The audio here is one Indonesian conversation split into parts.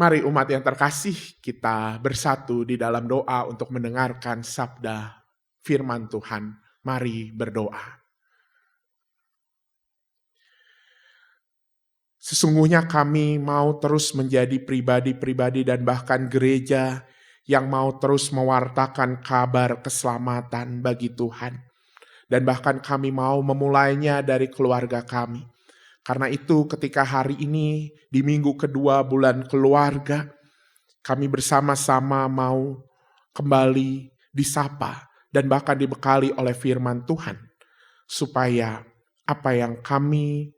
Mari umat yang terkasih, kita bersatu di dalam doa untuk mendengarkan sabda firman Tuhan. Mari berdoa. Sesungguhnya kami mau terus menjadi pribadi-pribadi dan bahkan gereja yang mau terus mewartakan kabar keselamatan bagi Tuhan. Dan bahkan kami mau memulainya dari keluarga kami. Karena itu ketika hari ini di minggu kedua bulan keluarga, kami bersama-sama mau kembali disapa dan bahkan dibekali oleh firman Tuhan. Supaya apa yang kami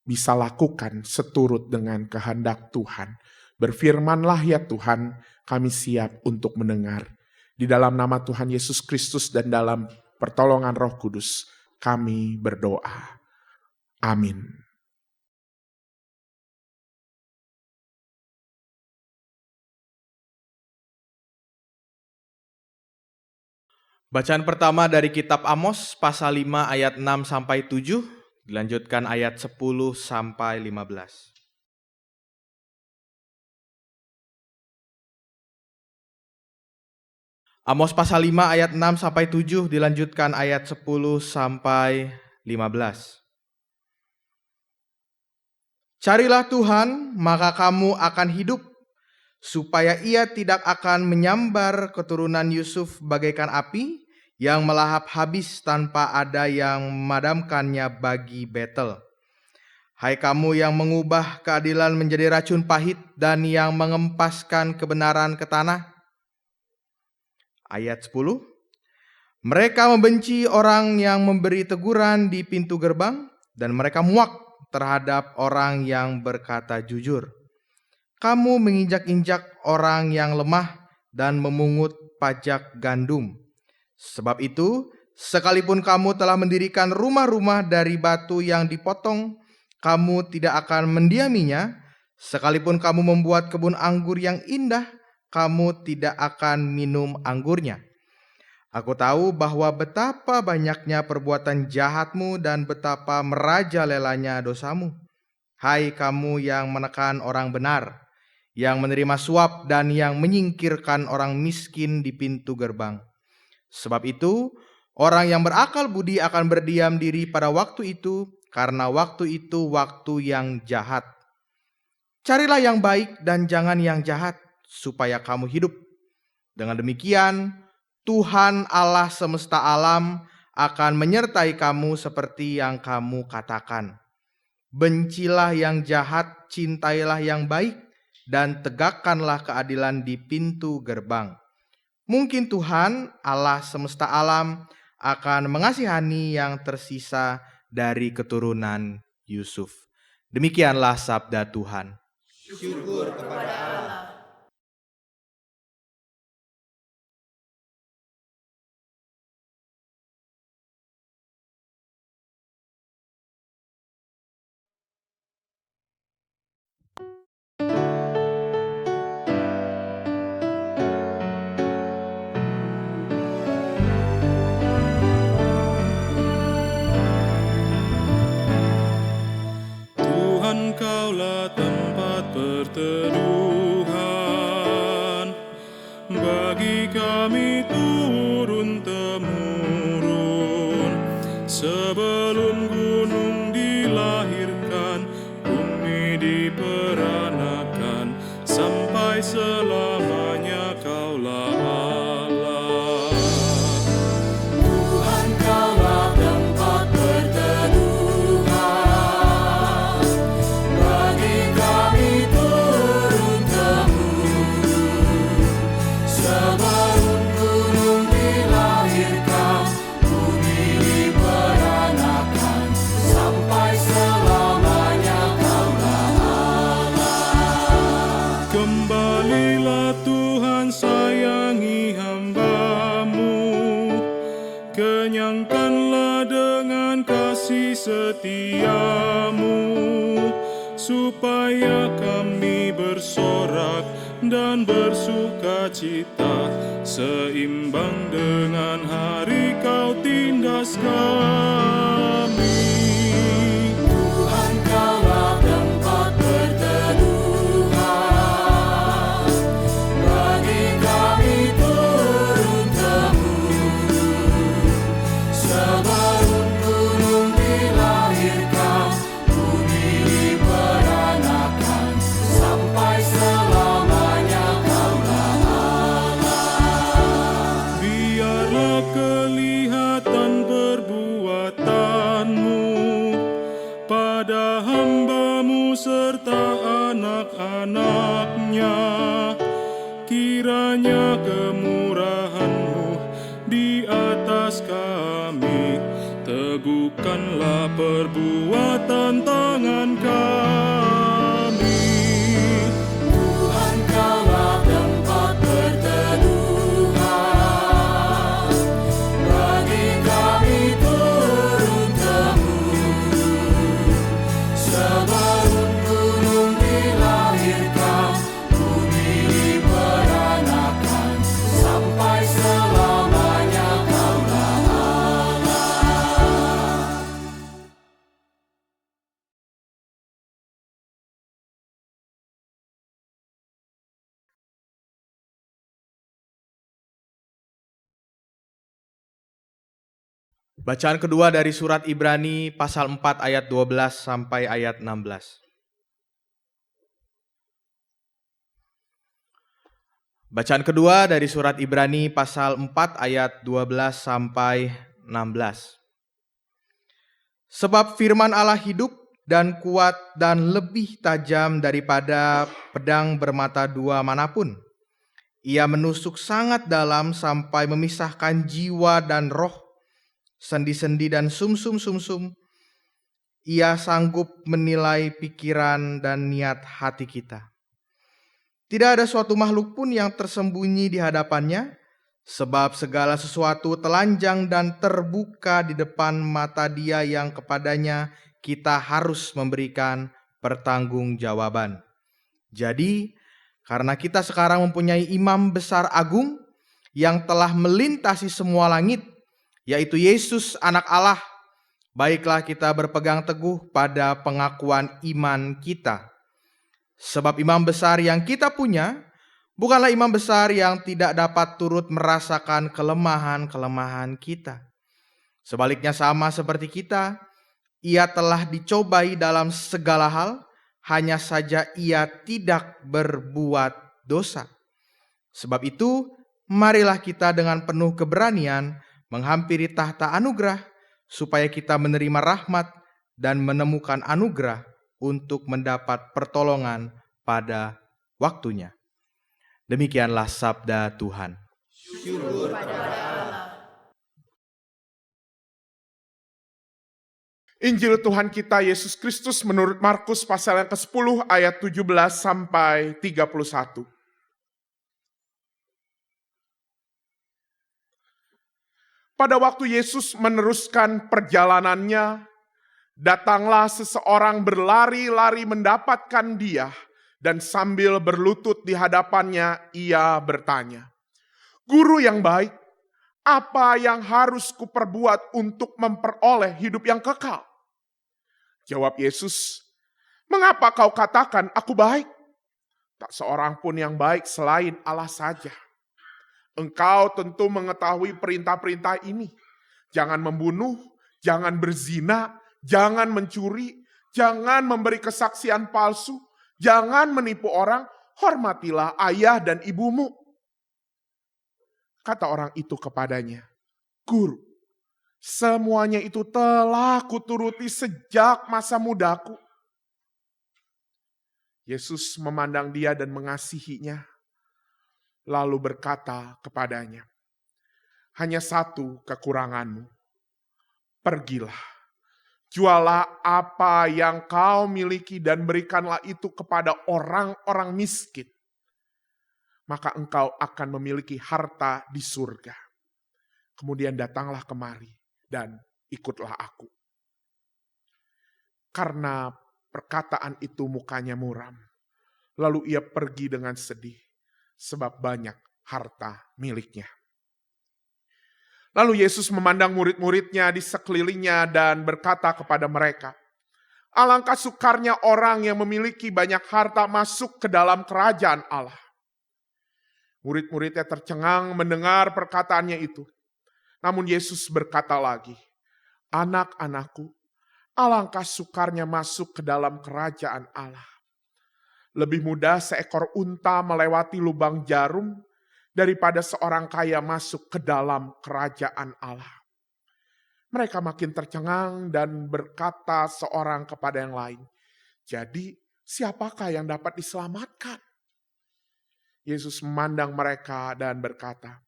bisa lakukan seturut dengan kehendak Tuhan. Berfirmanlah ya Tuhan, kami siap untuk mendengar. Di dalam nama Tuhan Yesus Kristus dan dalam pertolongan Roh Kudus, kami berdoa. Amin. Bacaan pertama dari kitab Amos pasal 5 ayat 6 sampai 7, dilanjutkan ayat 10 sampai 15. Amos pasal 5 ayat 6 sampai 7, dilanjutkan ayat 10 sampai 15. Carilah Tuhan, maka kamu akan hidup, supaya ia tidak akan menyambar keturunan Yusuf bagaikan api yang melahap habis tanpa ada yang memadamkannya bagi Betel. Hai kamu yang mengubah keadilan menjadi racun pahit dan yang mengempaskan kebenaran ke tanah. Ayat 10. Mereka membenci orang yang memberi teguran di pintu gerbang dan mereka muak terhadap orang yang berkata jujur. Kamu menginjak-injak orang yang lemah dan memungut pajak gandum. Sebab itu, sekalipun kamu telah mendirikan rumah-rumah dari batu yang dipotong, kamu tidak akan mendiaminya. Sekalipun kamu membuat kebun anggur yang indah, kamu tidak akan minum anggurnya. Aku tahu bahwa betapa banyaknya perbuatan jahatmu dan betapa merajalelanya dosamu. Hai kamu yang menekan orang benar, yang menerima suap dan yang menyingkirkan orang miskin di pintu gerbang. Sebab itu, orang yang berakal budi akan berdiam diri pada waktu itu, karena waktu itu waktu yang jahat. Carilah yang baik dan jangan yang jahat, supaya kamu hidup. Dengan demikian, Tuhan Allah semesta alam akan menyertai kamu seperti yang kamu katakan. Bencilah yang jahat, cintailah yang baik, dan tegakkanlah keadilan di pintu gerbang. Mungkin Tuhan Allah semesta alam akan mengasihani yang tersisa dari keturunan Yusuf. Demikianlah sabda Tuhan. Syukur kepada Allah. Tuhan, Kaulah tempat perteduhan bagi kami turun-temurun. Sebelum gunung dilahirkan, bumi diperanakan, sampai selamanya Kaulah Allah. Tuhan, Kaulah tempat perteduhan bagi kami turun-temurun. Sebelum gunung dilahirkan, bumi diperanakan, sampai selamanya Kaulah Allah. Kembalilah Tuhan, sayangi hamba-Mu, kenyangkanlah dengan kasih setia-Mu, supaya kami bersorak dan bersuka cita, seimbang dengan hari Kau tindas kami. Tuhan, Kaulah tempat perteduhan biarlah kelihatan perbuatanmu pada hamba-Mu serta anak-anak-Nya. Kiranya kemurahan-Mu di atas kami, teguhkanlah perbuatan tangan kami. Tuhan, Kaulah tempat perteduhan bagi kami turun temurun. Sebelum gunung dilahirkan, bumi diperanakan, sampai selamanya Kaulah Allah. Bacaan kedua dari surat Ibrani pasal 4 ayat 12 sampai ayat 16. Bacaan kedua dari surat Ibrani pasal 4 ayat 12 sampai 16. Sebab firman Allah hidup dan kuat dan lebih tajam daripada pedang bermata dua manapun. Ia menusuk sangat dalam sampai memisahkan jiwa dan roh, sendi-sendi dan sumsum-sumsum. Ia sanggup menilai pikiran dan niat hati kita. Tidak ada suatu makhluk pun yang tersembunyi di hadapannya, sebab segala sesuatu telanjang dan terbuka di depan mata Dia yang kepadanya kita harus memberikan pertanggungjawaban. Jadi, karena kita sekarang mempunyai imam besar agung yang telah melintasi semua langit, yaitu Yesus anak Allah, baiklah kita berpegang teguh pada pengakuan iman kita. Sebab imam besar yang kita punya bukanlah imam besar yang tidak dapat turut merasakan kelemahan-kelemahan kita. Sebaliknya sama seperti kita, ia telah dicobai dalam segala hal, hanya saja ia tidak berbuat dosa. Sebab itu, marilah kita dengan penuh keberanian menghampiri tahta anugerah, supaya kita menerima rahmat dan menemukan anugerah untuk mendapat pertolongan pada waktunya. Demikianlah sabda Tuhan. Injil Tuhan kita Yesus Kristus menurut Markus pasal yang ke-10 ayat 17 sampai 31. Pada waktu Yesus meneruskan perjalanannya, datanglah seseorang berlari-lari mendapatkan Dia, dan sambil berlutut di hadapannya ia bertanya, "Guru yang baik, apa yang harus kuperbuat untuk memperoleh hidup yang kekal?" Jawab Yesus, "Mengapa kau katakan aku baik? Tak seorang pun yang baik selain Allah saja. Engkau tentu mengetahui perintah-perintah ini. Jangan membunuh, jangan berzina, jangan mencuri, jangan memberi kesaksian palsu, jangan menipu orang, hormatilah ayah dan ibumu." Kata orang itu kepadanya, "Guru, semuanya itu telah kuturuti sejak masa mudaku." Yesus memandang dia dan mengasihinya, lalu berkata kepadanya, "Hanya satu kekuranganmu. Pergilah, jualah apa yang kau miliki dan berikanlah itu kepada orang-orang miskin. Maka engkau akan memiliki harta di surga. Kemudian datanglah kemari dan ikutlah aku." Karena perkataan itu mukanya muram. Lalu ia pergi dengan sedih, sebab banyak harta miliknya. Lalu Yesus memandang murid-muridnya di sekelilingnya dan berkata kepada mereka, "Alangkah sukarnya orang yang memiliki banyak harta masuk ke dalam kerajaan Allah." Murid-muridnya tercengang mendengar perkataannya itu. Namun Yesus berkata lagi, "Anak-anakku, alangkah sukarnya masuk ke dalam kerajaan Allah. Lebih mudah seekor unta melewati lubang jarum daripada seorang kaya masuk ke dalam kerajaan Allah. Mereka makin tercengang dan berkata seorang kepada yang lain, "Jadi siapakah yang dapat diselamatkan?" Yesus memandang mereka dan berkata,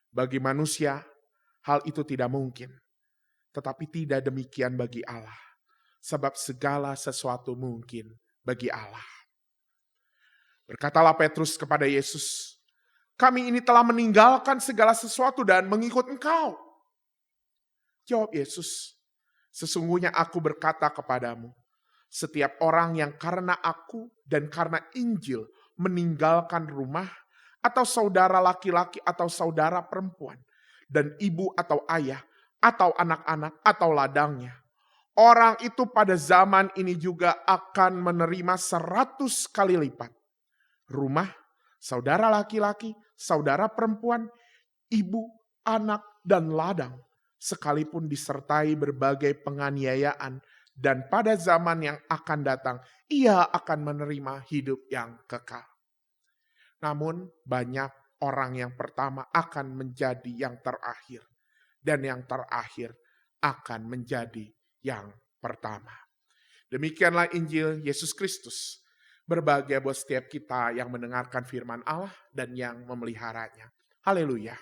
"Bagi manusia, hal itu tidak mungkin. Tetapi tidak demikian bagi Allah. Sebab segala sesuatu mungkin bagi Allah." Berkatalah Petrus kepada Yesus, "Kami ini telah meninggalkan segala sesuatu dan mengikut Engkau." Jawab Yesus, "Sesungguhnya aku berkata kepadamu, setiap orang yang karena aku dan karena Injil meninggalkan rumah, atau saudara laki-laki atau saudara perempuan, dan ibu atau ayah, atau anak-anak, atau ladangnya, orang itu pada zaman ini juga akan menerima 100 kali lipat. Rumah, saudara laki-laki, saudara perempuan, ibu, anak, dan ladang, sekalipun disertai berbagai penganiayaan, dan pada zaman yang akan datang, ia akan menerima hidup yang kekal. Namun banyak orang yang pertama akan menjadi yang terakhir, dan yang terakhir akan menjadi yang pertama. Demikianlah Injil Yesus Kristus. Berbahagia buat setiap kita yang mendengarkan firman Allah dan yang memeliharanya. Haleluya.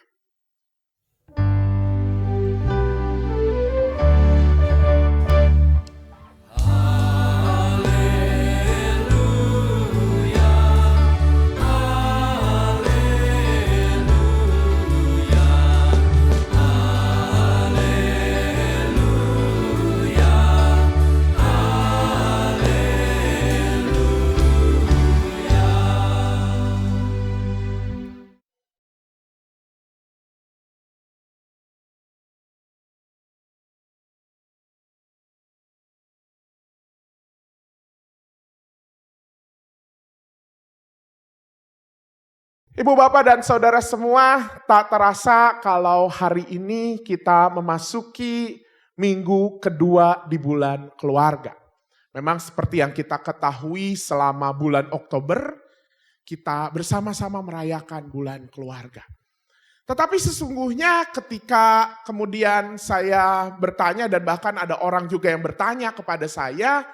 Ibu, bapak, dan saudara semua, tak terasa kalau hari ini kita memasuki minggu kedua di bulan keluarga. Memang seperti yang kita ketahui selama bulan Oktober, kita bersama-sama merayakan bulan keluarga. Tetapi sesungguhnya ketika kemudian saya bertanya, dan bahkan ada orang juga yang bertanya kepada saya,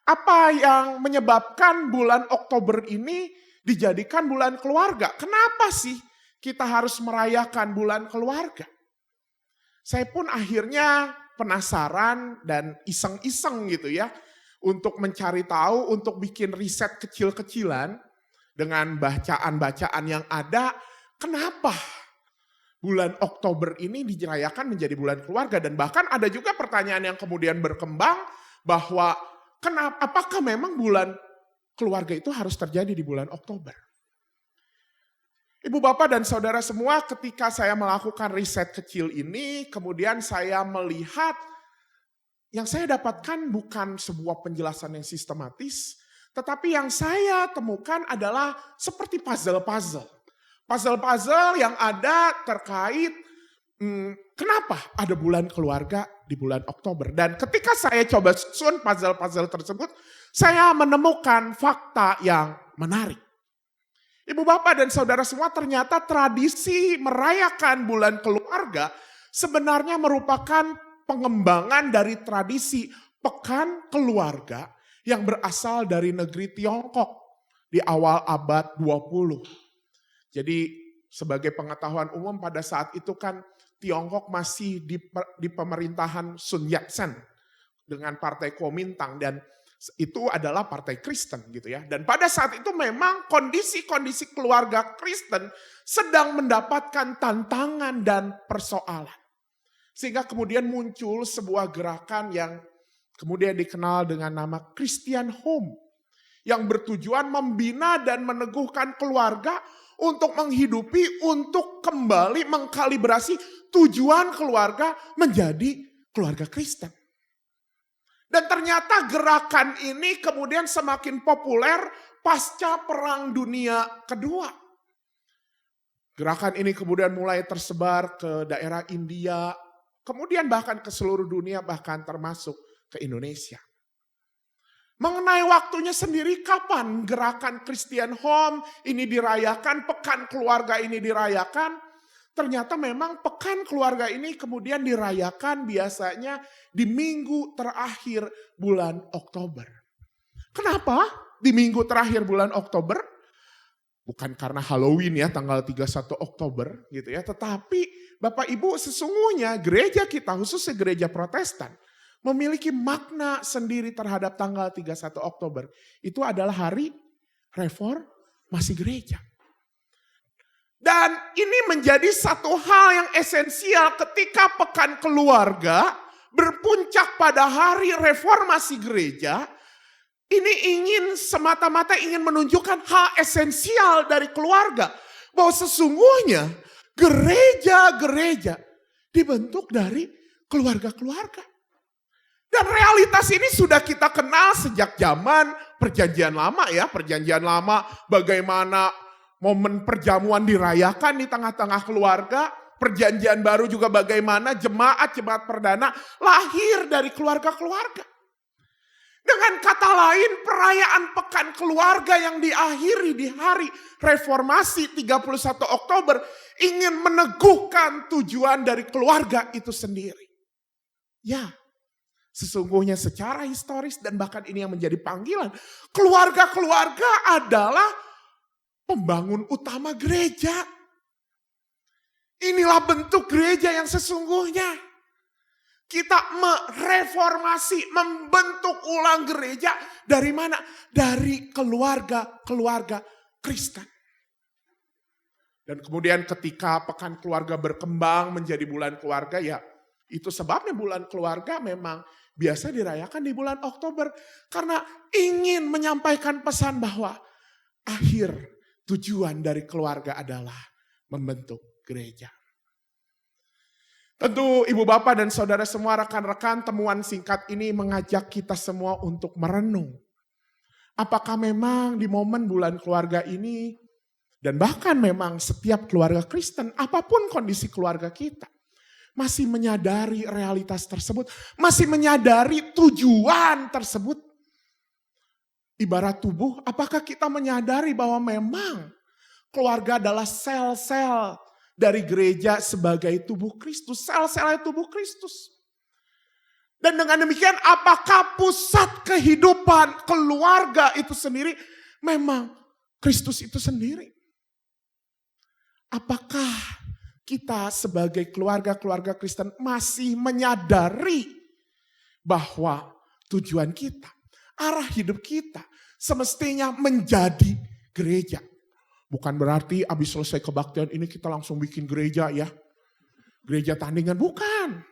apa yang menyebabkan bulan Oktober ini dijadikan bulan keluarga? Kenapa sih kita harus merayakan bulan keluarga? Saya pun akhirnya penasaran dan iseng-iseng gitu ya, untuk mencari tahu, untuk bikin riset kecil-kecilan dengan bacaan-bacaan yang ada, kenapa bulan Oktober ini dirayakan menjadi bulan keluarga. Dan bahkan ada juga pertanyaan yang kemudian berkembang bahwa apakah memang bulan keluarga itu harus terjadi di bulan Oktober. Ibu, bapak, dan saudara semua, ketika saya melakukan riset kecil ini, kemudian saya melihat yang saya dapatkan bukan sebuah penjelasan yang sistematis, tetapi yang saya temukan adalah seperti puzzle-puzzle. Puzzle-puzzle yang ada terkait kenapa ada bulan keluarga di bulan Oktober. Dan ketika saya coba susun puzzle-puzzle tersebut, saya menemukan fakta yang menarik. Ibu, bapak, dan saudara semua, ternyata tradisi merayakan bulan keluarga sebenarnya merupakan pengembangan dari tradisi pekan keluarga yang berasal dari negeri Tiongkok di awal abad 20. Jadi sebagai pengetahuan umum, pada saat itu kan Tiongkok masih di pemerintahan Sun Yat-sen dengan partai Kuomintang, dan itu adalah partai Kristen gitu ya. Dan pada saat itu memang kondisi-kondisi keluarga Kristen sedang mendapatkan tantangan dan persoalan. Sehingga kemudian muncul sebuah gerakan yang kemudian dikenal dengan nama Christian Home, yang bertujuan membina dan meneguhkan keluarga untuk menghidupi, untuk kembali mengkalibrasi tujuan keluarga menjadi keluarga Kristen. Dan ternyata gerakan ini kemudian semakin populer pasca Perang Dunia Kedua. Gerakan ini kemudian mulai tersebar ke daerah India, kemudian bahkan ke seluruh dunia, bahkan termasuk ke Indonesia. Mengenai waktunya sendiri, kapan gerakan Christian Home ini dirayakan, pekan keluarga ini dirayakan. Ternyata memang pekan keluarga ini kemudian dirayakan biasanya di minggu terakhir bulan Oktober. Kenapa di minggu terakhir bulan Oktober? Bukan karena Halloween ya, tanggal 31 Oktober gitu ya. Tetapi Bapak Ibu, sesungguhnya gereja kita, khususnya gereja Protestan, memiliki makna sendiri terhadap tanggal 31 Oktober. Itu adalah hari reformasi gereja. Dan ini menjadi satu hal yang esensial ketika pekan keluarga berpuncak pada hari reformasi gereja. Ini semata-mata ingin menunjukkan hal esensial dari keluarga. Bahwa sesungguhnya gereja-gereja dibentuk dari keluarga-keluarga. Dan realitas ini sudah kita kenal sejak zaman perjanjian lama ya. Perjanjian lama bagaimana momen perjamuan dirayakan di tengah-tengah keluarga. Perjanjian baru juga bagaimana jemaat-jemaat perdana lahir dari keluarga-keluarga. Dengan kata lain, perayaan pekan keluarga yang diakhiri di hari reformasi 31 Oktober ingin meneguhkan tujuan dari keluarga itu sendiri. Ya, sesungguhnya secara historis dan bahkan ini yang menjadi panggilan, keluarga-keluarga adalah pembangun utama gereja. Inilah bentuk gereja yang sesungguhnya. Kita mereformasi, membentuk ulang gereja dari mana? Dari keluarga-keluarga Kristen. Dan kemudian ketika pekan keluarga berkembang menjadi bulan keluarga, ya itu sebabnya bulan keluarga memang biasa dirayakan di bulan Oktober. Karena ingin menyampaikan pesan bahwa akhir tujuan dari keluarga adalah membentuk gereja. Tentu ibu bapak dan saudara semua, rekan-rekan, temuan singkat ini mengajak kita semua untuk merenung. Apakah memang di momen bulan keluarga ini, dan bahkan memang setiap keluarga Kristen, apapun kondisi keluarga kita, masih menyadari realitas tersebut, masih menyadari tujuan tersebut. Ibarat tubuh, apakah kita menyadari bahwa memang keluarga adalah sel-sel dari gereja sebagai tubuh Kristus, sel-selnya tubuh Kristus. Dan dengan demikian, apakah pusat kehidupan keluarga itu sendiri memang Kristus itu sendiri? Apakah kita sebagai keluarga-keluarga Kristen masih menyadari bahwa tujuan kita, arah hidup kita semestinya menjadi gereja? Bukan berarti habis selesai kebaktian ini kita langsung bikin gereja ya. Gereja tandingan, bukan.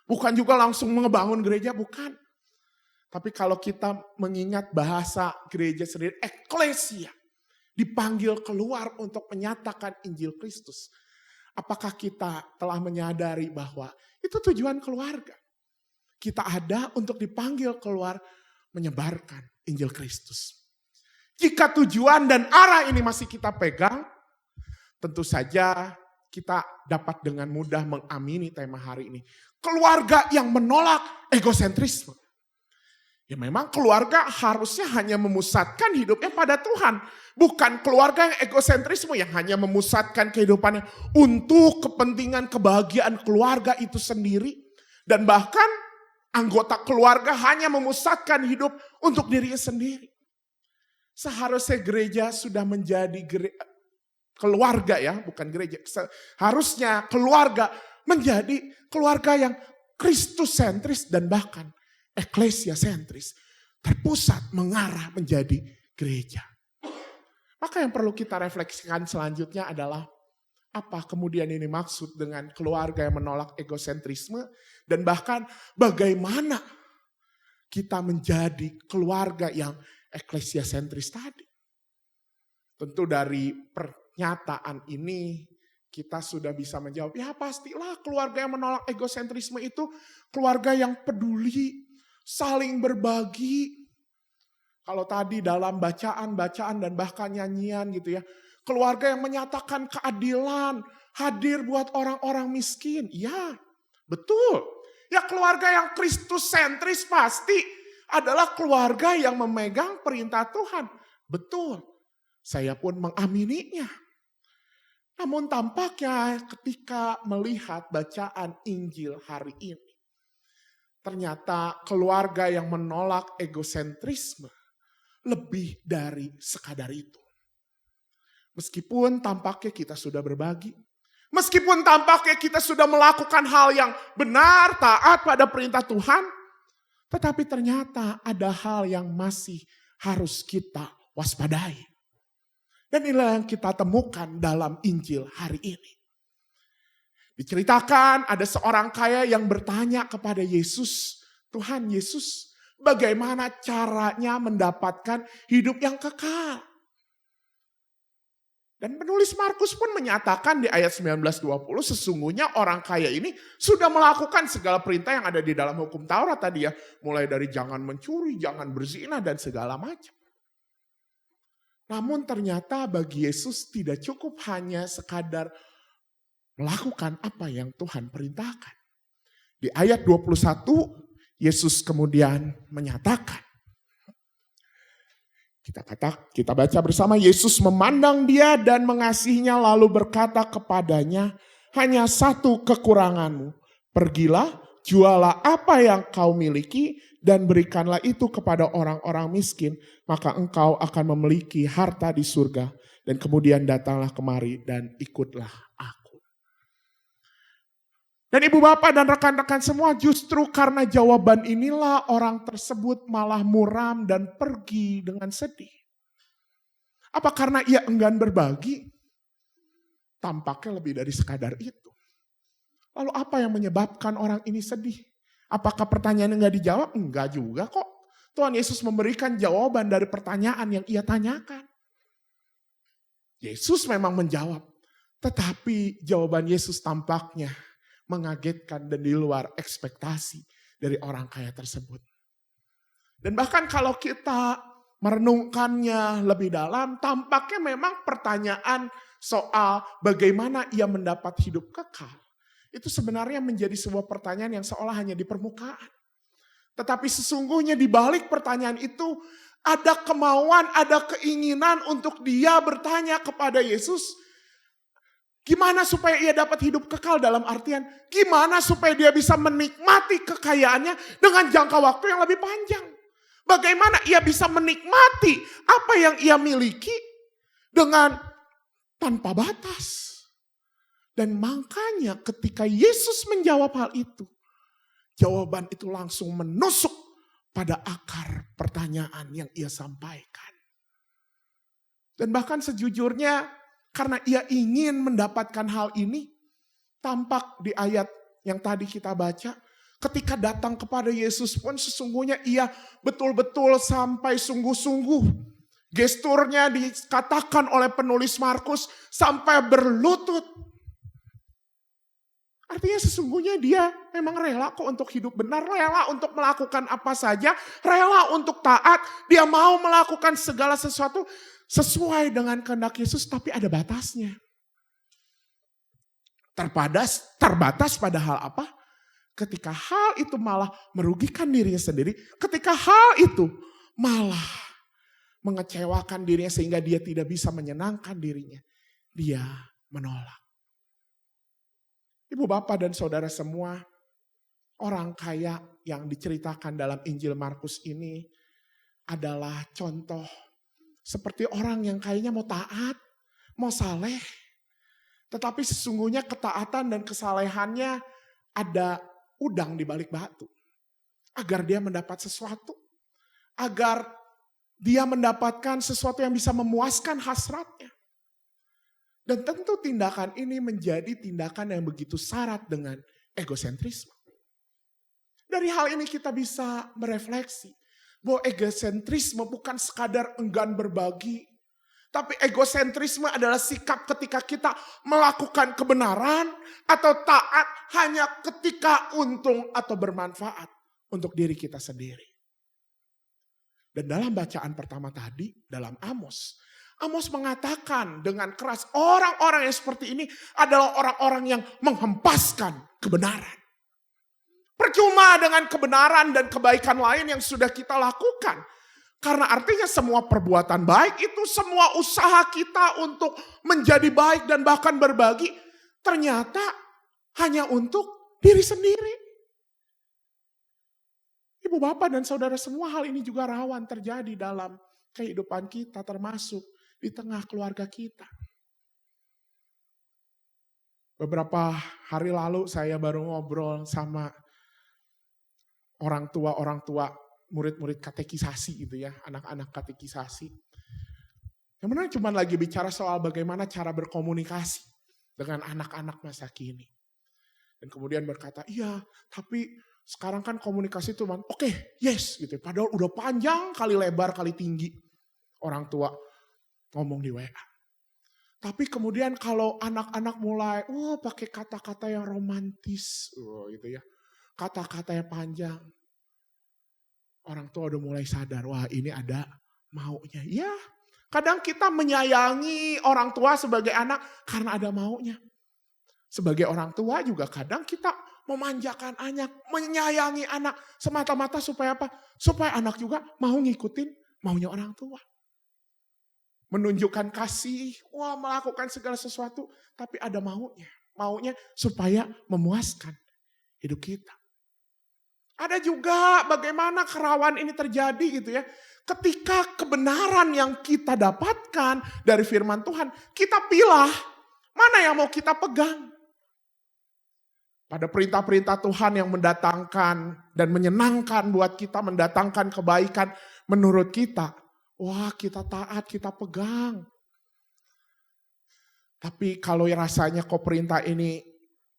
Bukan juga langsung mengebangun gereja, bukan. Tapi kalau kita mengingat bahasa gereja sendiri, eklesia. Dipanggil keluar untuk menyatakan Injil Kristus. Apakah kita telah menyadari bahwa itu tujuan keluarga? Kita ada untuk dipanggil keluar menyebarkan Injil Kristus. Jika tujuan dan arah ini masih kita pegang, tentu saja kita dapat dengan mudah mengamini tema hari ini. Keluarga yang menolak egosentrisme. Ya memang keluarga harusnya hanya memusatkan hidupnya pada Tuhan. Bukan keluarga yang egosentrisme yang hanya memusatkan kehidupannya untuk kepentingan kebahagiaan keluarga itu sendiri. Dan bahkan anggota keluarga hanya memusatkan hidup untuk dirinya sendiri. Seharusnya gereja sudah menjadi keluarga ya, bukan gereja. Seharusnya keluarga menjadi keluarga yang Kristus sentris dan bahkan eklesia sentris. Terpusat mengarah menjadi gereja. Maka yang perlu kita refleksikan selanjutnya adalah apa kemudian ini maksud dengan keluarga yang menolak egosentrisme dan bahkan bagaimana kita menjadi keluarga yang eklesia sentris tadi. Tentu dari pernyataan ini kita sudah bisa menjawab, ya pastilah keluarga yang menolak egosentrisme itu keluarga yang peduli, saling berbagi. Kalau tadi dalam bacaan-bacaan dan bahkan nyanyian gitu ya, keluarga yang menyatakan keadilan, hadir buat orang-orang miskin. Ya, betul. Ya keluarga yang Kristus sentris pasti adalah keluarga yang memegang perintah Tuhan. Betul, saya pun mengamininya. Namun tampaknya ketika melihat bacaan Injil hari ini, ternyata keluarga yang menolak egosentrisme lebih dari sekadar itu. Meskipun tampaknya kita sudah berbagi, meskipun tampaknya kita sudah melakukan hal yang benar, taat pada perintah Tuhan, tetapi ternyata ada hal yang masih harus kita waspadai. Dan inilah yang kita temukan dalam Injil hari ini. Diceritakan ada seorang kaya yang bertanya kepada Yesus, Tuhan Yesus, bagaimana caranya mendapatkan hidup yang kekal? Dan penulis Markus pun menyatakan di ayat 19-20, sesungguhnya orang kaya ini sudah melakukan segala perintah yang ada di dalam hukum Taurat tadi ya. Mulai dari jangan mencuri, jangan berzina, dan segala macam. Namun ternyata bagi Yesus tidak cukup hanya sekadar melakukan apa yang Tuhan perintahkan. Di ayat 21, Yesus kemudian menyatakan, kita baca bersama, Yesus memandang dia dan mengasihinya lalu berkata kepadanya, hanya satu kekuranganmu, pergilah, jualah apa yang kau miliki dan berikanlah itu kepada orang-orang miskin, maka engkau akan memiliki harta di surga. Dan kemudian datanglah kemari dan ikutlah aku. Dan ibu bapak dan rekan-rekan semua, justru karena jawaban inilah orang tersebut malah muram dan pergi dengan sedih. Apa karena ia enggan berbagi? Tampaknya lebih dari sekadar itu. Lalu apa yang menyebabkan orang ini sedih? Apakah pertanyaan enggak dijawab? Enggak juga kok. Tuhan Yesus memberikan jawaban dari pertanyaan yang ia tanyakan. Yesus memang menjawab. Tetapi jawaban Yesus tampaknya mengagetkan dan di luar ekspektasi dari orang kaya tersebut. Dan bahkan kalau kita merenungkannya lebih dalam, tampaknya memang pertanyaan soal bagaimana ia mendapat hidup kekal, itu sebenarnya menjadi sebuah pertanyaan yang seolah hanya di permukaan. Tetapi sesungguhnya di balik pertanyaan itu ada kemauan, ada keinginan untuk dia bertanya kepada Yesus, gimana supaya ia dapat hidup kekal, dalam artian gimana supaya dia bisa menikmati kekayaannya dengan jangka waktu yang lebih panjang. Bagaimana ia bisa menikmati apa yang ia miliki dengan tanpa batas. Dan makanya ketika Yesus menjawab hal itu, jawaban itu langsung menusuk pada akar pertanyaan yang ia sampaikan. Dan bahkan sejujurnya karena ia ingin mendapatkan hal ini, tampak di ayat yang tadi kita baca, ketika datang kepada Yesus pun sesungguhnya ia betul-betul sampai sungguh-sungguh. Gesturnya dikatakan oleh penulis Markus sampai berlutut. Artinya sesungguhnya dia memang rela kok untuk hidup benar, rela untuk melakukan apa saja, rela untuk taat, dia mau melakukan segala sesuatu sesuai dengan kehendak Yesus, tapi ada batasnya. Terbatas pada hal apa? Ketika hal itu malah merugikan dirinya sendiri, ketika hal itu malah mengecewakan dirinya sehingga dia tidak bisa menyenangkan dirinya, dia menolak. Ibu bapak dan saudara semua, orang kaya yang diceritakan dalam Injil Markus ini adalah contoh seperti orang yang kayaknya mau taat, mau saleh. Tetapi sesungguhnya ketaatan dan kesalehannya ada udang di balik batu. Agar dia mendapat sesuatu. Agar dia mendapatkan sesuatu yang bisa memuaskan hasratnya. Dan tentu tindakan ini menjadi tindakan yang begitu syarat dengan egosentrisme. Dari hal ini kita bisa merefleksi bahwa egosentrisme bukan sekadar enggan berbagi. Tapi egosentrisme adalah sikap ketika kita melakukan kebenaran atau taat hanya ketika untung atau bermanfaat untuk diri kita sendiri. Dan dalam bacaan pertama tadi, dalam Amos mengatakan dengan keras, orang-orang yang seperti ini adalah orang-orang yang menghempaskan kebenaran. percuma dengan kebenaran dan kebaikan lain yang sudah kita lakukan. Karena artinya semua perbuatan baik itu, semua usaha kita untuk menjadi baik dan bahkan berbagi, ternyata hanya untuk diri sendiri. Ibu bapak dan saudara, semua hal ini juga rawan terjadi dalam kehidupan kita, termasuk di tengah keluarga kita. Beberapa hari lalu saya baru ngobrol sama orang tua murid-murid katekisasi gitu ya, anak-anak katekisasi. Yang benar cuma lagi bicara soal bagaimana cara berkomunikasi dengan anak-anak masa kini. Dan kemudian berkata, iya tapi sekarang kan komunikasi cuma oke, yes gitu. Padahal udah panjang kali lebar kali tinggi orang tua ngomong di WA. Tapi kemudian kalau anak-anak mulai, pakai kata-kata yang romantis, gitu ya, kata-kata yang panjang, orang tua udah mulai sadar, wah ini ada maunya. Ya, kadang kita menyayangi orang tua sebagai anak karena ada maunya. Sebagai orang tua juga kadang kita memanjakan anak, menyayangi anak semata-mata supaya apa? Supaya anak juga mau ngikutin maunya orang tua. Menunjukkan kasih, melakukan segala sesuatu, tapi ada maunya. Maunya supaya memuaskan hidup kita. Ada juga bagaimana kerawan ini terjadi gitu ya. Ketika kebenaran yang kita dapatkan dari firman Tuhan, kita pilih mana yang mau kita pegang. Pada perintah-perintah Tuhan yang mendatangkan dan menyenangkan buat kita, mendatangkan kebaikan menurut kita. Wah, kita taat, kita pegang. Tapi kalau rasanya kok perintah ini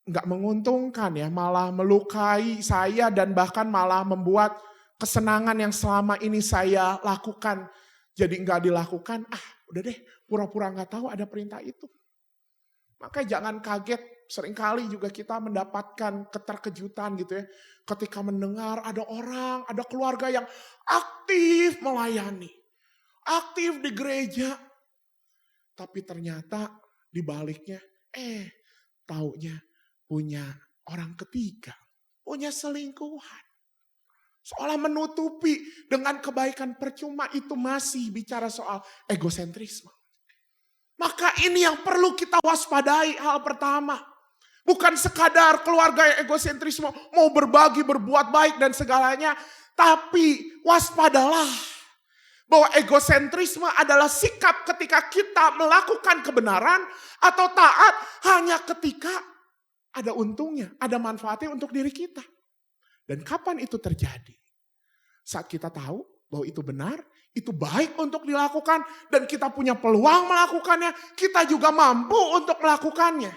nggak menguntungkan ya, malah melukai saya dan bahkan malah membuat kesenangan yang selama ini saya lakukan jadi nggak dilakukan. Udah deh, pura-pura nggak tahu ada perintah itu. Makanya jangan kaget, seringkali juga kita mendapatkan keterkejutan gitu ya. Ketika mendengar ada orang, ada keluarga yang aktif melayani. Aktif di gereja. Tapi ternyata di baliknya, taunya punya orang ketiga. Punya selingkuhan. Seolah menutupi dengan kebaikan percuma, itu masih bicara soal egosentrisme. Maka ini yang perlu kita waspadai, hal pertama. Bukan sekadar keluarga yang egosentrisme, mau berbagi, berbuat baik dan segalanya. Tapi waspadalah. Bahwa egosentrisme adalah sikap ketika kita melakukan kebenaran atau taat hanya ketika ada untungnya, ada manfaatnya untuk diri kita. Dan kapan itu terjadi? Saat kita tahu bahwa itu benar, itu baik untuk dilakukan, dan kita punya peluang melakukannya, kita juga mampu untuk melakukannya.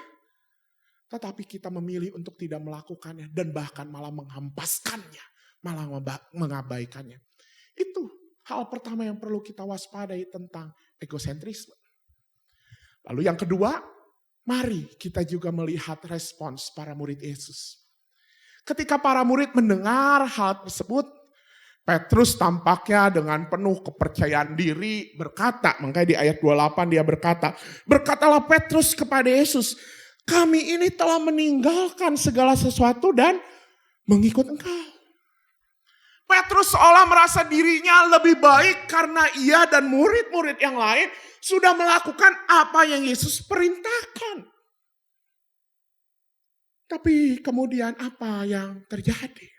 Tetapi kita memilih untuk tidak melakukannya dan bahkan malah menghempaskannya, malah mengabaikannya. Itu hal pertama yang perlu kita waspadai tentang egosentrisme. Lalu yang kedua, mari kita juga melihat respons para murid Yesus. Ketika para murid mendengar hal tersebut, Petrus tampaknya dengan penuh kepercayaan diri berkata, makanya di ayat 28 dia berkata, berkatalah Petrus kepada Yesus, kami ini telah meninggalkan segala sesuatu dan mengikut Engkau. Petrus seolah merasa dirinya lebih baik karena ia dan murid-murid yang lain sudah melakukan apa yang Yesus perintahkan. Tapi kemudian apa yang terjadi?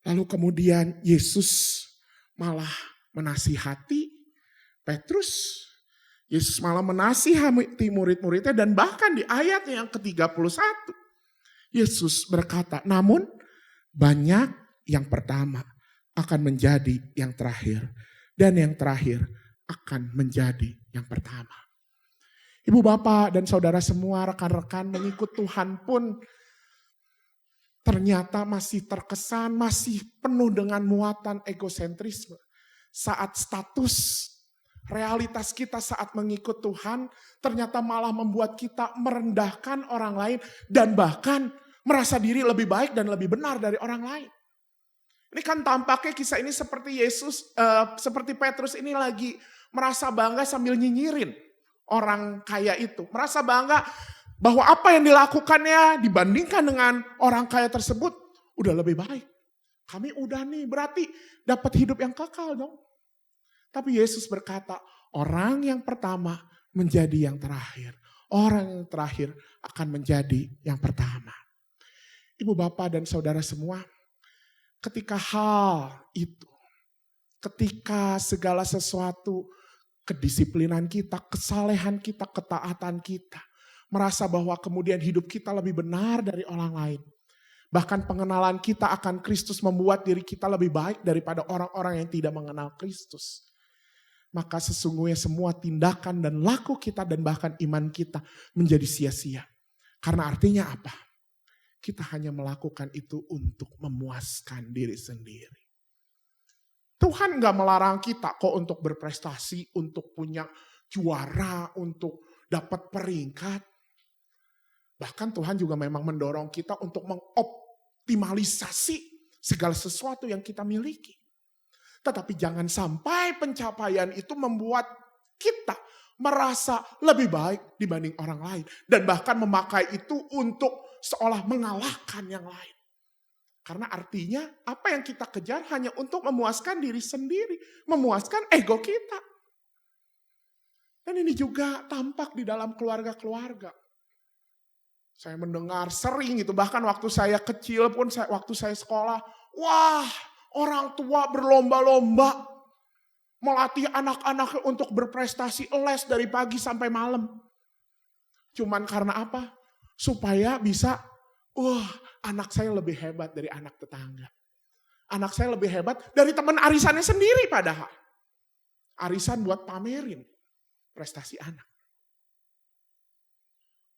Lalu kemudian Yesus malah menasihati Petrus. Yesus malah menasihati murid-muridnya, dan bahkan di ayat yang ke-31 Yesus berkata, namun banyak yang pertama akan menjadi yang terakhir, dan yang terakhir akan menjadi yang pertama. Ibu bapak dan saudara semua, rekan-rekan mengikut Tuhan pun ternyata masih terkesan, masih penuh dengan muatan egosentrisme. Saat status, realitas kita saat mengikut Tuhan ternyata malah membuat kita merendahkan orang lain dan bahkan merasa diri lebih baik dan lebih benar dari orang lain. Ini kan tampaknya kisah ini seperti seperti Petrus ini lagi merasa bangga sambil nyinyirin orang kaya itu. Merasa bangga bahwa apa yang dilakukannya dibandingkan dengan orang kaya tersebut udah lebih baik. Kami udah nih, berarti dapat hidup yang kekal dong. Tapi Yesus berkata, orang yang pertama menjadi yang terakhir. Orang yang terakhir akan menjadi yang pertama. Ibu, bapak, dan saudara semua, ketika hal itu, ketika segala sesuatu, kedisiplinan kita, kesalehan kita, ketaatan kita, merasa bahwa kemudian hidup kita lebih benar dari orang lain. Bahkan pengenalan kita akan Kristus membuat diri kita lebih baik daripada orang-orang yang tidak mengenal Kristus. Maka sesungguhnya semua tindakan dan laku kita dan bahkan iman kita menjadi sia-sia. Karena artinya apa? Kita hanya melakukan itu untuk memuaskan diri sendiri. Tuhan gak melarang kita kok untuk berprestasi, untuk punya juara, untuk dapat peringkat. Bahkan Tuhan juga memang mendorong kita untuk mengoptimalisasi segala sesuatu yang kita miliki. Tetapi jangan sampai pencapaian itu membuat kita merasa lebih baik dibanding orang lain. Dan bahkan memakai itu untuk seolah mengalahkan yang lain. Karena artinya apa yang kita kejar hanya untuk memuaskan diri sendiri. Memuaskan ego kita. Dan ini juga tampak di dalam keluarga-keluarga. Saya mendengar sering itu, bahkan waktu saya kecil pun, waktu saya sekolah, wah, orang tua berlomba-lomba melatih anak-anak untuk berprestasi, les dari pagi sampai malam. Cuman karena apa? Supaya bisa, anak saya lebih hebat dari anak tetangga. Anak saya lebih hebat dari teman arisannya sendiri padahal. Arisan buat pamerin prestasi anak.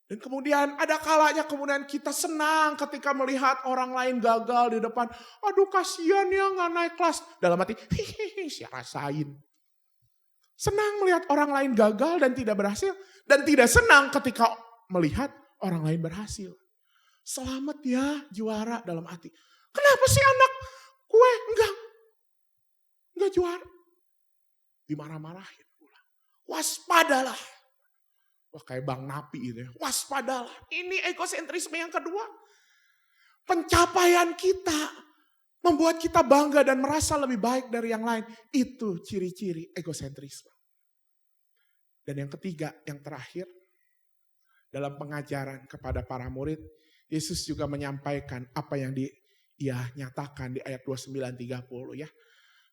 Dan kemudian ada kalanya kemudian kita senang ketika melihat orang lain gagal di depan. Aduh kasihan ya gak naik kelas. Dalam hati, hihihi, saya rasain. Senang melihat orang lain gagal dan tidak berhasil. Dan tidak senang ketika melihat orang lain berhasil. Selamat ya juara dalam hati. Kenapa sih anak gue enggak juara? Dimarah-marahin pula. Waspadalah. Wah kayak Bang Napi itu ya. Waspadalah. Ini egosentrisme yang kedua. Pencapaian kita membuat kita bangga dan merasa lebih baik dari yang lain. Itu ciri-ciri egosentrisme. Dan yang ketiga, yang terakhir. Dalam pengajaran kepada para murid. Yesus juga menyampaikan apa yang ia nyatakan di ayat 29-30 ya.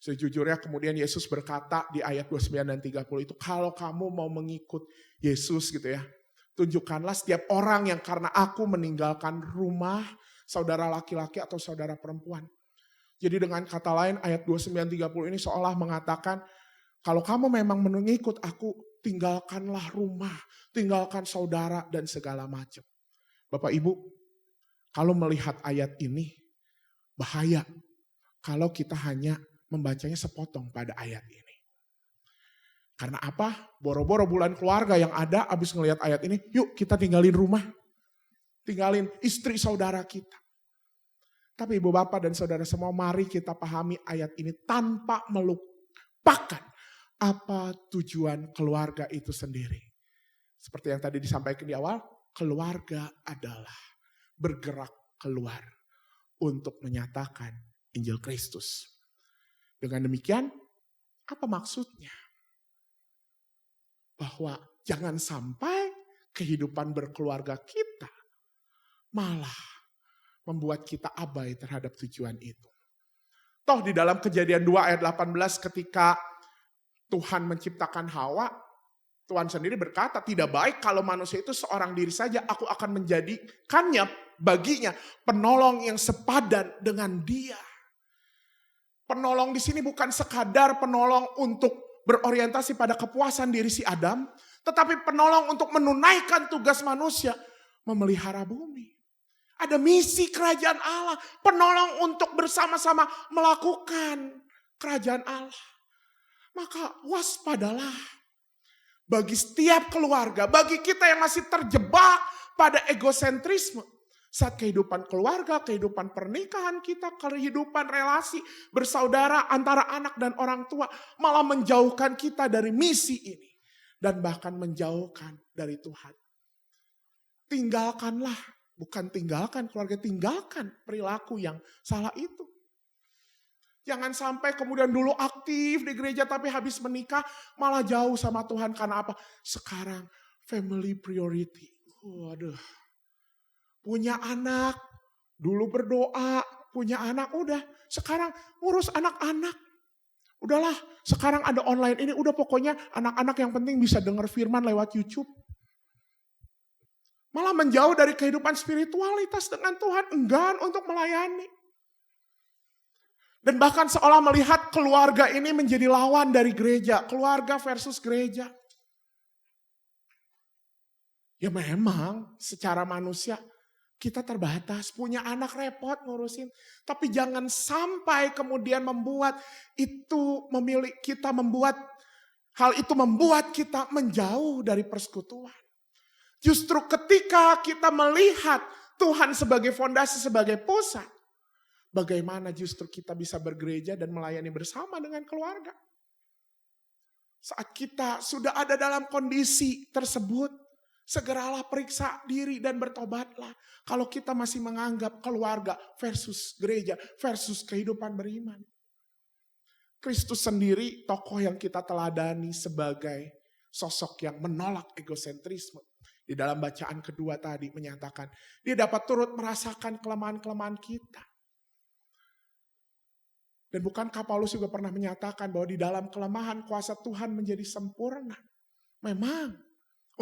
Sejujurnya kemudian Yesus berkata di ayat 29 dan 30 itu, kalau kamu mau mengikut Yesus gitu ya, tunjukkanlah setiap orang yang karena aku meninggalkan rumah, saudara laki-laki atau saudara perempuan. Jadi dengan kata lain ayat 29-30 ini seolah mengatakan, kalau kamu memang mengikut aku, tinggalkanlah rumah, tinggalkan saudara dan segala macam. Bapak Ibu, kalau melihat ayat ini, bahaya kalau kita hanya membacanya sepotong pada ayat ini. Karena apa? Boro-boro bulan keluarga yang ada abis ngelihat ayat ini, yuk kita tinggalin rumah. Tinggalin istri saudara kita. Tapi ibu bapak dan saudara semua, mari kita pahami ayat ini tanpa melupakan apa tujuan keluarga itu sendiri. Seperti yang tadi disampaikan di awal, keluarga adalah bergerak keluar untuk menyatakan Injil Kristus. Dengan demikian, apa maksudnya? Bahwa jangan sampai kehidupan berkeluarga kita malah membuat kita abai terhadap tujuan itu. Toh di dalam Kejadian 2 ayat 18 ketika Tuhan menciptakan Hawa, Tuhan sendiri berkata, tidak baik kalau manusia itu seorang diri saja, aku akan menjadikannya baginya penolong yang sepadan dengan dia. Penolong di sini bukan sekadar penolong untuk berorientasi pada kepuasan diri si Adam, tetapi penolong untuk menunaikan tugas manusia, memelihara bumi. Ada misi kerajaan Allah, penolong untuk bersama-sama melakukan kerajaan Allah. Maka waspadalah bagi setiap keluarga, bagi kita yang masih terjebak pada egosentrisme. Saat kehidupan keluarga, kehidupan pernikahan kita, kehidupan relasi bersaudara antara anak dan orang tua malah menjauhkan kita dari misi ini. Dan bahkan menjauhkan dari Tuhan. tinggalkanlah. Bukan tinggalkan keluarga, tinggalkan perilaku yang salah itu. Jangan sampai kemudian dulu aktif di gereja tapi habis menikah malah jauh sama Tuhan. Karena apa? Sekarang family priority. Waduh. Punya anak, dulu berdoa, punya anak udah. Sekarang ngurus anak-anak. Udahlah, sekarang ada online ini, udah pokoknya anak-anak yang penting bisa dengar firman lewat YouTube. Malah menjauh dari kehidupan spiritualitas dengan Tuhan, enggan untuk melayani. Dan bahkan seolah melihat keluarga ini menjadi lawan dari gereja, keluarga versus gereja. Ya memang secara manusia kita terbatas, punya anak repot ngurusin. Tapi jangan sampai kemudian membuat hal itu membuat kita menjauh dari persekutuan. Justru ketika kita melihat Tuhan sebagai fondasi, sebagai pusat, bagaimana justru kita bisa bergereja dan melayani bersama dengan keluarga. Saat kita sudah ada dalam kondisi tersebut, segeralah periksa diri dan bertobatlah. Kalau kita masih menganggap keluarga versus gereja, versus kehidupan beriman. Kristus sendiri tokoh yang kita teladani sebagai sosok yang menolak egosentrisme. Di dalam bacaan kedua tadi menyatakan, dia dapat turut merasakan kelemahan-kelemahan kita. Dan bukankah Paulus juga pernah menyatakan bahwa di dalam kelemahan kuasa Tuhan menjadi sempurna. Memang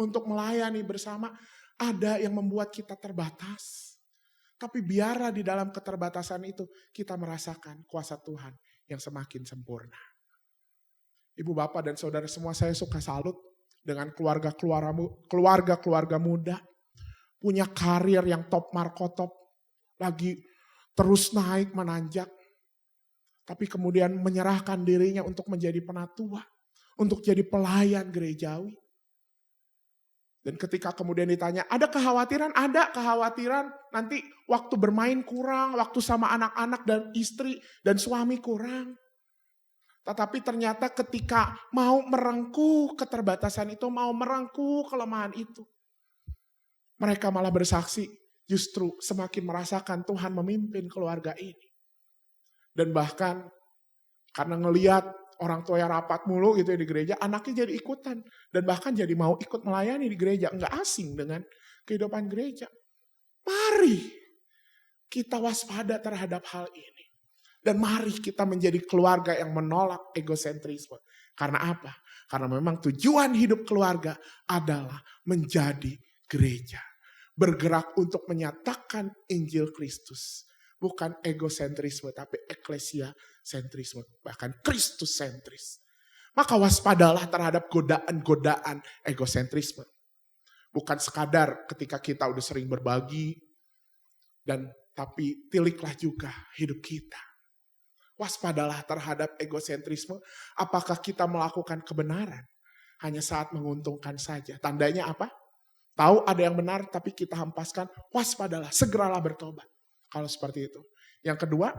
untuk melayani bersama ada yang membuat kita terbatas. Tapi biarlah di dalam keterbatasan itu kita merasakan kuasa Tuhan yang semakin sempurna. Ibu, bapak, dan saudara semua, saya suka salut dengan keluarga muda. Punya karir yang top markotop. Lagi terus naik menanjak. Tapi kemudian menyerahkan dirinya untuk menjadi penatua. Untuk jadi pelayan gerejawi. Dan ketika kemudian ditanya, ada kekhawatiran? Ada kekhawatiran nanti waktu bermain kurang, waktu sama anak-anak dan istri dan suami kurang. Tetapi ternyata ketika mau merengkuh keterbatasan itu, mau merengkuh kelemahan itu, mereka malah bersaksi justru semakin merasakan Tuhan memimpin keluarga ini. Dan bahkan karena ngelihat orang tua yang rapat mulu gitu ya di gereja, anaknya jadi ikutan. Dan bahkan jadi mau ikut melayani di gereja. Enggak asing dengan kehidupan gereja. Mari kita waspada terhadap hal ini. Dan mari kita menjadi keluarga yang menolak egosentrisme. Karena apa? Karena memang tujuan hidup keluarga adalah menjadi gereja. Bergerak untuk menyatakan Injil Kristus. Bukan egosentrisme, tapi eklesia sentrisme, bahkan Kristus sentris. Maka waspadalah terhadap godaan-godaan egosentrisme. Bukan sekadar ketika kita udah sering berbagi, tapi tiliklah juga hidup kita. Waspadalah terhadap egosentrisme, apakah kita melakukan kebenaran hanya saat menguntungkan saja. Tandanya apa? Tahu ada yang benar tapi kita hempaskan, waspadalah, segeralah bertobat. Kalau seperti itu. Yang kedua,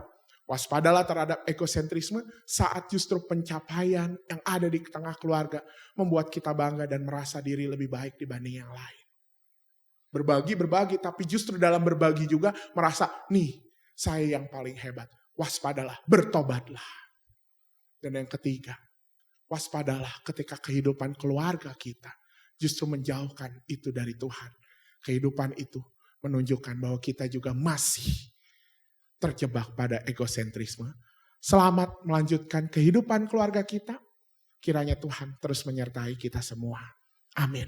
waspadalah terhadap egosentrisme saat justru pencapaian yang ada di tengah keluarga membuat kita bangga dan merasa diri lebih baik dibanding yang lain. Berbagi, tapi justru dalam berbagi juga merasa, nih saya yang paling hebat. Waspadalah, bertobatlah. Dan yang ketiga, waspadalah ketika kehidupan keluarga kita justru menjauhkan itu dari Tuhan. Kehidupan itu menunjukkan bahwa kita juga masih terjebak pada egosentrisme. Selamat melanjutkan kehidupan keluarga kita. Kiranya Tuhan terus menyertai kita semua. Amin.